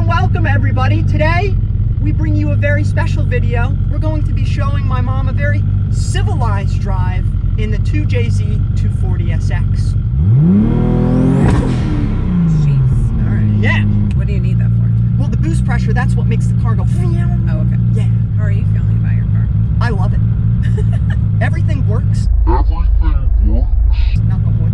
welcome everybody. Today we bring you a very special video. We're going to be showing my mom a very civilized drive in the 2JZ 240SX. Jeez. All right. Yeah. What do you need that for? Well, the boost pressure, that's what makes the car go. Oh, okay. Yeah. How are you feeling about your car? I love it. Everything works. Knock on wood.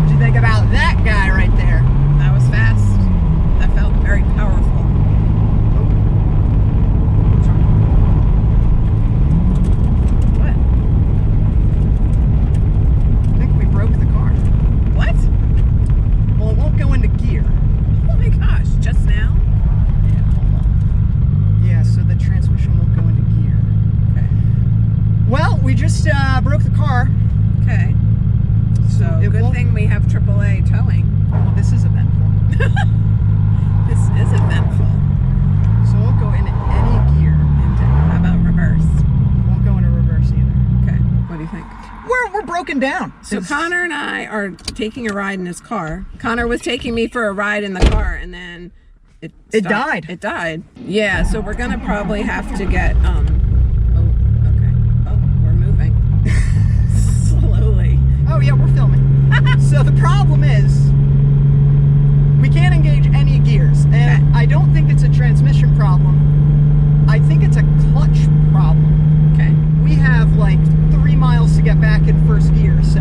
What do you think about that guy right there? That was fast. That felt very powerful. What? I think we broke the car. What? Well, it won't go into gear. Oh my gosh, just now? Yeah, hold on. Yeah, so the transmission won't go into gear. Okay. Well, we just broke the car. Okay. So, it good won't- thing we have AAA towing. Well, this is eventful. This is eventful. So it won't go into any gear. How about reverse? Won't go into reverse either. Okay. What do you think? We're broken down. So It's- Connor and I are taking a ride in his car. Connor was taking me for a ride in the car, and then it stopped. died. It died. Yeah. So we're gonna probably have to get Oh, okay. Oh, we're moving slowly. Oh yeah, we're filming. So the problem is we can't engage any gears, and Okay. I don't think it's a transmission problem. I think it's a clutch problem. Okay. We have like 3 miles to get back in first gear, so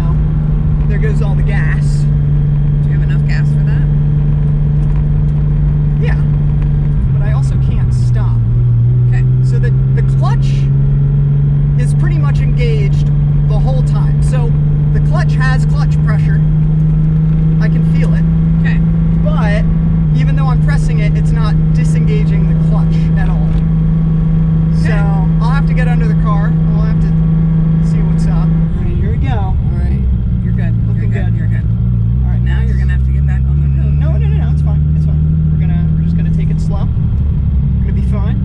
there goes all the gas. Do you have enough gas for that? Yeah, but I also can't stop. Okay. So the clutch is pretty much engaged the whole time. So the clutch has clutch pressure. I can feel it. Okay. But even though I'm pressing it, it's not disengaging the clutch at all. So I'll have to get under the car. We'll have to see what's up. All right, here we go. All right. You're good. Looking You're good. good. You're good. All right, Now you're gonna have to get back on the road. No, it's fine. It's fine. We're just gonna take it slow. We're gonna be fine.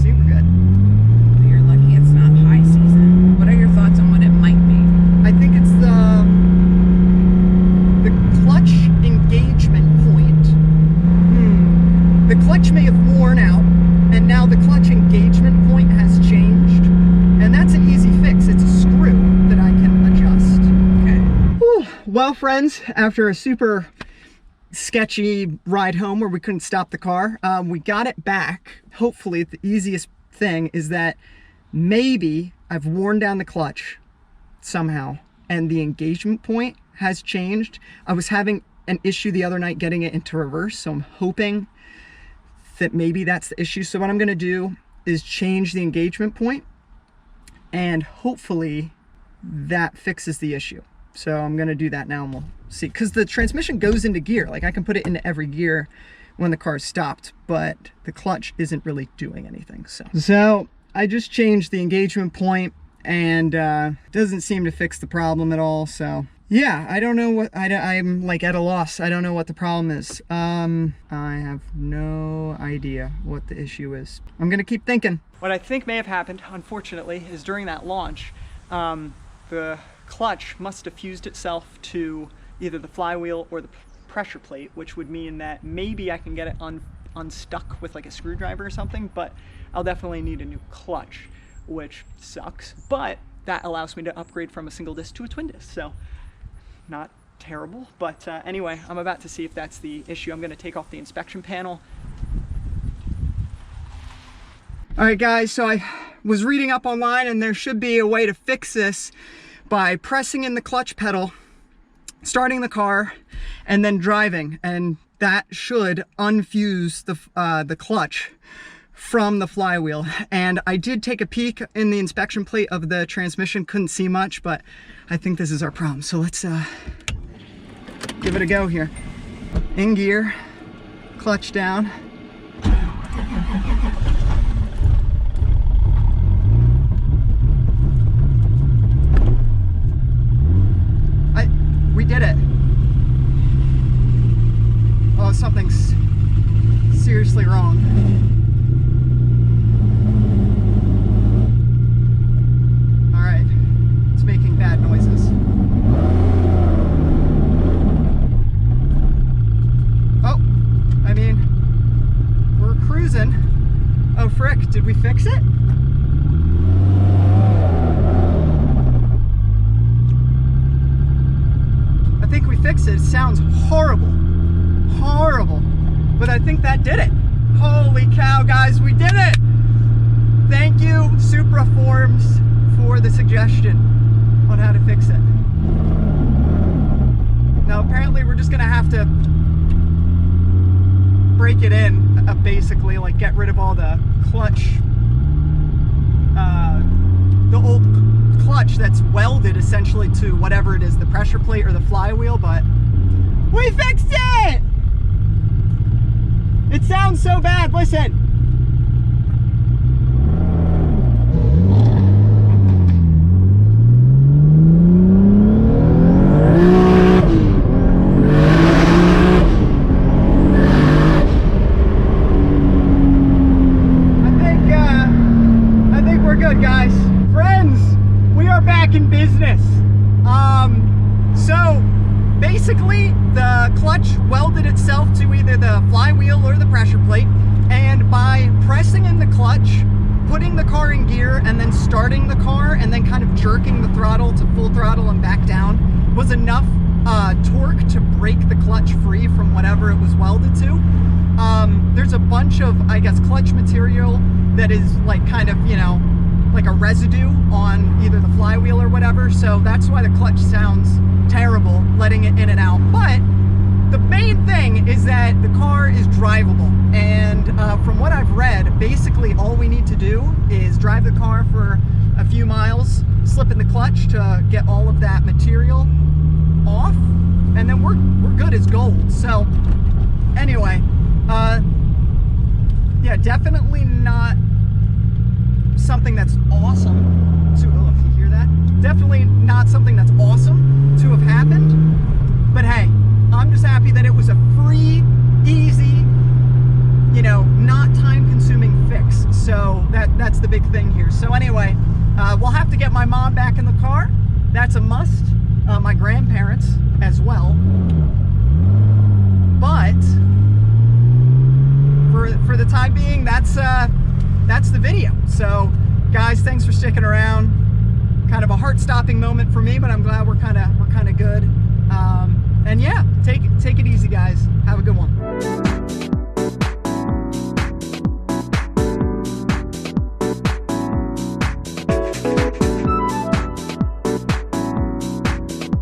See, we're good. You're lucky it's not high season. What are your thoughts on what it might be? I think it's the clutch engagement point. The clutch may have worn out, and now the clutch engagement point has changed, and that's an easy fix. It's a screw that I can adjust. Okay. Whew. Well, friends, after a super sketchy ride home where we couldn't stop the car, we got it back. Hopefully, the easiest thing is that maybe I've worn down the clutch somehow, and the engagement point has changed. I was having an issue the other night getting it into reverse, so I'm hoping that maybe that's the issue. So what I'm gonna do is change the engagement point, and hopefully that fixes the issue. So I'm gonna do that now, and we'll see. Because the transmission goes into gear. Like, I can put it into every gear when the car's stopped, but the clutch isn't really doing anything. So I just changed the engagement point, and doesn't seem to fix the problem at all. So yeah, I don't know what, I'm like at a loss. I don't know what the problem is. I have no idea what the issue is. I'm gonna keep thinking. What I think may have happened, unfortunately, is during that launch, the clutch must have fused itself to either the flywheel or the pressure plate, which would mean that maybe I can get it unstuck with like a screwdriver or something, but I'll definitely need a new clutch, which sucks, but that allows me to upgrade from a single disc to a twin disc, so not terrible. But anyway, I'm about to see if that's the issue. I'm going to take off the inspection panel. All right, guys, so I was reading up online, and there should be a way to fix this by pressing in the clutch pedal, starting the car, and then driving, and that should unfuse the clutch from the flywheel. And I did take a peek in the inspection plate of the transmission, couldn't see much, but I think this is our problem. So let's give it a go here. In gear, clutch down. We did it. Oh, something's seriously wrong. sounds horrible, horrible. But I think that did it. Holy cow, guys, we did it. Thank you, Supra Forms, for the suggestion on how to fix it. Now, apparently we're just gonna have to break it in, basically, like get rid of all the clutch, the old clutch that's welded essentially to whatever it is, the pressure plate or the flywheel, but we fixed it! It sounds so bad, listen. I think we're good, guys. Friends, we are back in business. So basically the clutch welded itself to either the flywheel or the pressure plate, and by pressing in the clutch, putting the car in gear, and then starting the car, and then kind of jerking the throttle to full throttle and back down, was enough torque to break the clutch free from whatever it was welded to. There's a bunch of, I guess, clutch material that is like kind of, you know, like a residue on either the flywheel or whatever, so that's why the clutch sounds terrible letting it in and out. But the main thing is that the car is drivable, and from what I've read, basically all we need to do is drive the car for a few miles, slip in the clutch to get all of that material off, and then we're good as gold. So anyway, yeah, definitely not something that's awesome to, oh, if you hear that, definitely not something that's awesome to have happened, but hey, I'm just happy that it was a free, easy, you know, not time-consuming fix. So that's the big thing here. So anyway, we'll have to get my mom back in the car. That's a must. My grandparents as well. But for the time being, that's the video. So guys, thanks for sticking around. Kind of a heart-stopping moment for me, but I'm glad we're kind of good. And yeah, take it easy, guys. Have a good one.